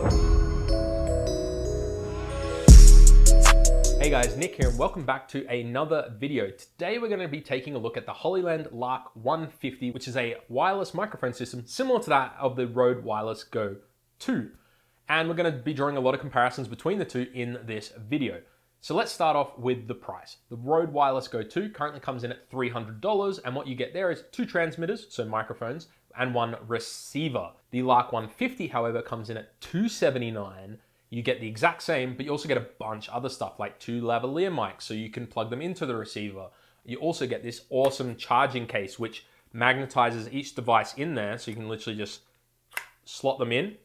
Hey guys, Nick here and welcome back to another video. Today we're going to be taking a look at the Hollyland Lark 150, which is a wireless microphone system similar to that of the Rode Wireless Go 2. And we're going to be drawing a lot of comparisons between the two in this video. So let's start off with the price. The Rode Wireless Go 2 currently comes in at $300, and what you get there is 2 transmitters, so microphones, and 1 receiver. The Lark 150, however, comes in at $279. You get the exact same, but you also get a bunch of other stuff like 2 lavalier mics, so you can plug them into the receiver. You also get this awesome charging case, which magnetizes each device in there, so you can literally just slot them in,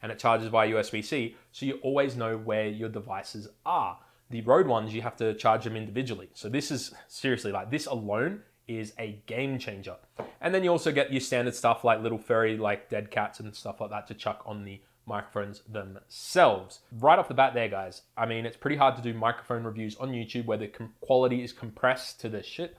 and it charges via USB-C, so you always know where your devices are. The Rode ones, you have to charge them individually. So this is, seriously, like this alone is a game changer. And then you also get your standard stuff like little furry, like dead cats and stuff like that to chuck on the microphones themselves. Right off the bat there, guys, I mean, it's pretty hard to do microphone reviews on YouTube where the quality is compressed to this shit,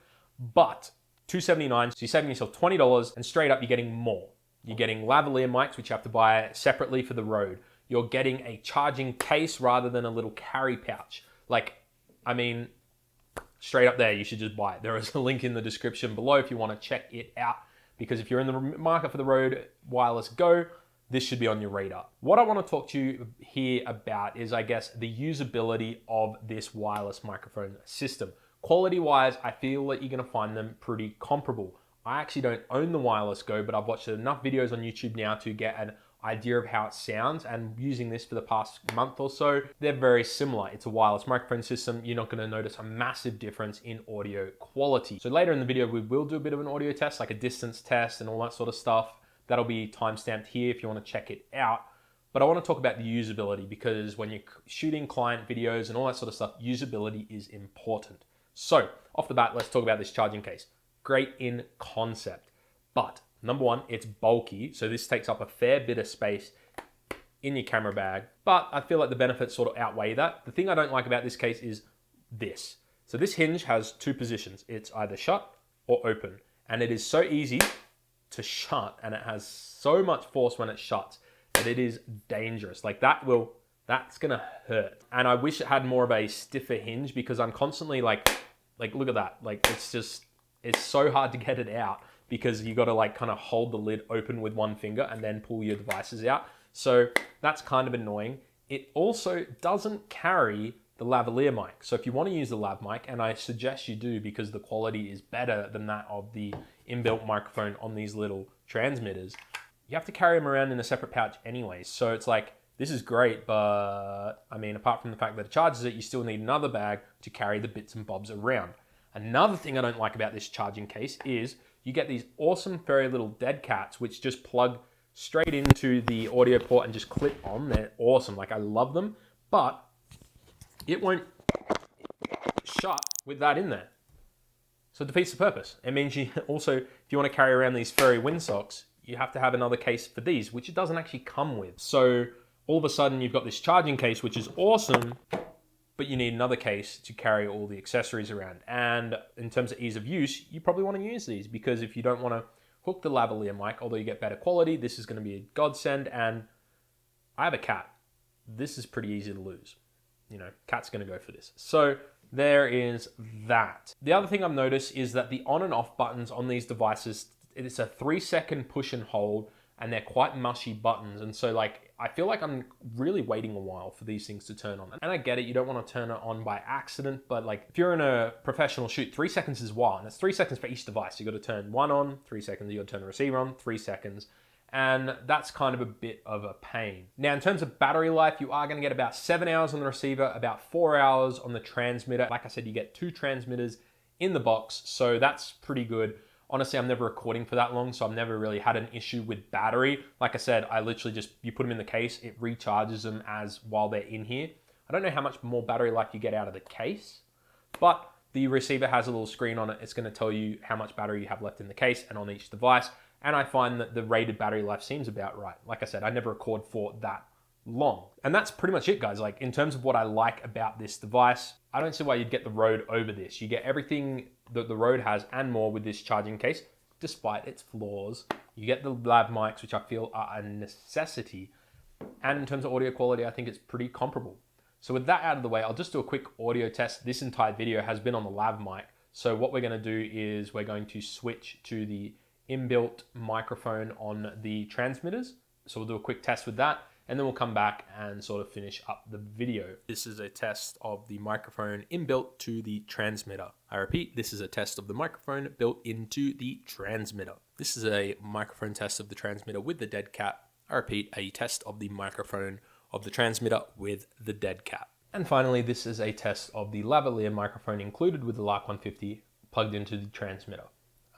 but $279, so you're saving yourself $20, and straight up you're getting more. You're getting lavalier mics, which you have to buy separately for the Rode. You're getting a charging case rather than a little carry pouch. Like, I mean, straight up there, you should just buy it. There is a link in the description below if you want to check it out, because if you're in the market for the Rode Wireless Go, this should be on your radar. What I want to talk to you here about is, I guess, the usability of this wireless microphone system. Quality-wise, I feel that you're going to find them pretty comparable. I actually don't own the Wireless Go, but I've watched enough videos on YouTube now to get an idea of how it sounds, and using this for the past month or so, they're very similar. It's a wireless microphone system. You're not going to notice a massive difference in audio quality. So later in the video, we will do a bit of an audio test, like a distance test and all that sort of stuff. That'll be timestamped here if you want to check it out. But I want to talk about the usability, because when you're shooting client videos and all that sort of stuff, usability is important. So off the bat, let's talk about this charging case. Great in concept, but number one, it's bulky. So this takes up a fair bit of space in your camera bag, but I feel like the benefits sort of outweigh that. The thing I don't like about this case is this. So this hinge has 2 positions. It's either shut or open, and it is so easy to shut, and it has so much force when it shuts that it is dangerous. Like that's gonna hurt. And I wish it had more of a stiffer hinge, because I'm constantly like look at that. Like it's so hard to get it out, because you got to like kind of hold the lid open with one finger and then pull your devices out. So that's kind of annoying. It also doesn't carry the lavalier mic. So if you want to use the lav mic, and I suggest you do, because the quality is better than that of the inbuilt microphone on these little transmitters, you have to carry them around in a separate pouch anyway. So it's like, this is great, but I mean, apart from the fact that it charges it, you still need another bag to carry the bits and bobs around. Another thing I don't like about this charging case is you get these awesome furry little dead cats, which just plug straight into the audio port and just clip on. They're awesome. Like, I love them, but it won't shut with that in there. So it defeats the purpose. It means you also, if you want to carry around these furry windsocks, you have to have another case for these, which it doesn't actually come with. So all of a sudden you've got this charging case, which is awesome, but you need another case to carry all the accessories around. And in terms of ease of use, you probably want to use these, because if you don't want to hook the lavalier mic, although you get better quality, this is going to be a godsend. And I have a cat. This is pretty easy to lose. You know, cat's going to go for this. So there is that. The other thing I've noticed is that the on and off buttons on these devices, it's a 3-second push and hold, and they're quite mushy buttons. And so like, I feel like I'm really waiting a while for these things to turn on. And I get it, you don't want to turn it on by accident, but like if you're in a professional shoot, 3 seconds is wild. And it's 3 seconds for each device. You got to turn one on, 3 seconds, you got to turn the receiver on, 3 seconds. And that's kind of a bit of a pain. Now, in terms of battery life, you are going to get about 7 hours on the receiver, about 4 hours on the transmitter. Like I said, you get 2 transmitters in the box, so that's pretty good. Honestly, I'm never recording for that long, so I've never really had an issue with battery. Like I said, I literally just, you put them in the case, it recharges them as while they're in here. I don't know how much more battery life you get out of the case, but the receiver has a little screen on it. It's going to tell you how much battery you have left in the case and on each device. And I find that the rated battery life seems about right. Like I said, I never record for that long. And that's pretty much it, guys. Like, in terms of what I like about this device, I don't see why you'd get the Rode over this. You get everything that the Rode has and more with this charging case, despite its flaws. You get the lav mics, which I feel are a necessity. And in terms of audio quality, I think it's pretty comparable. So with that out of the way, I'll just do a quick audio test. This entire video has been on the Lav mic. So what we're going to do is we're going to switch to the inbuilt microphone on the transmitters. So we'll do a quick test with that, and then we'll come back and sort of finish up the video. This is a test of the microphone inbuilt to the transmitter. I repeat, this is a test of the microphone built into the transmitter. This is a microphone test of the transmitter with the dead cap. I repeat, a test of the microphone of the transmitter with the dead cap. And finally, this is a test of the lavalier microphone included with the Lark 150 plugged into the transmitter.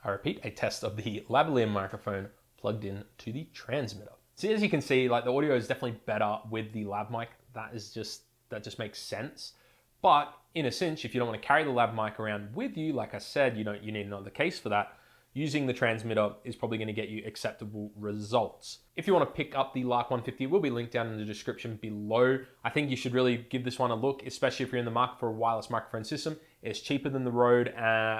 I repeat, a test of the lavalier microphone plugged into the transmitter. So as you can see, like the audio is definitely better with the Lav mic. That just makes sense. But in a sense, if you don't want to carry the Lav mic around with you, like I said, you need another case for that. Using the transmitter is probably going to get you acceptable results. If you want to pick up the Lark 150, it will be linked down in the description below. I think you should really give this one a look, especially if you're in the market for a wireless microphone system. It's cheaper than the Rode,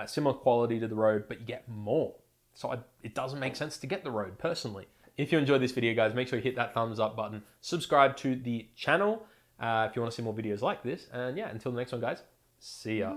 similar quality to the Rode, but you get more. So it doesn't make sense to get the Rode personally. If you enjoyed this video, guys, make sure you hit that thumbs up button. Subscribe to the channel if you want to see more videos like this. And yeah, until the next one, guys, see ya.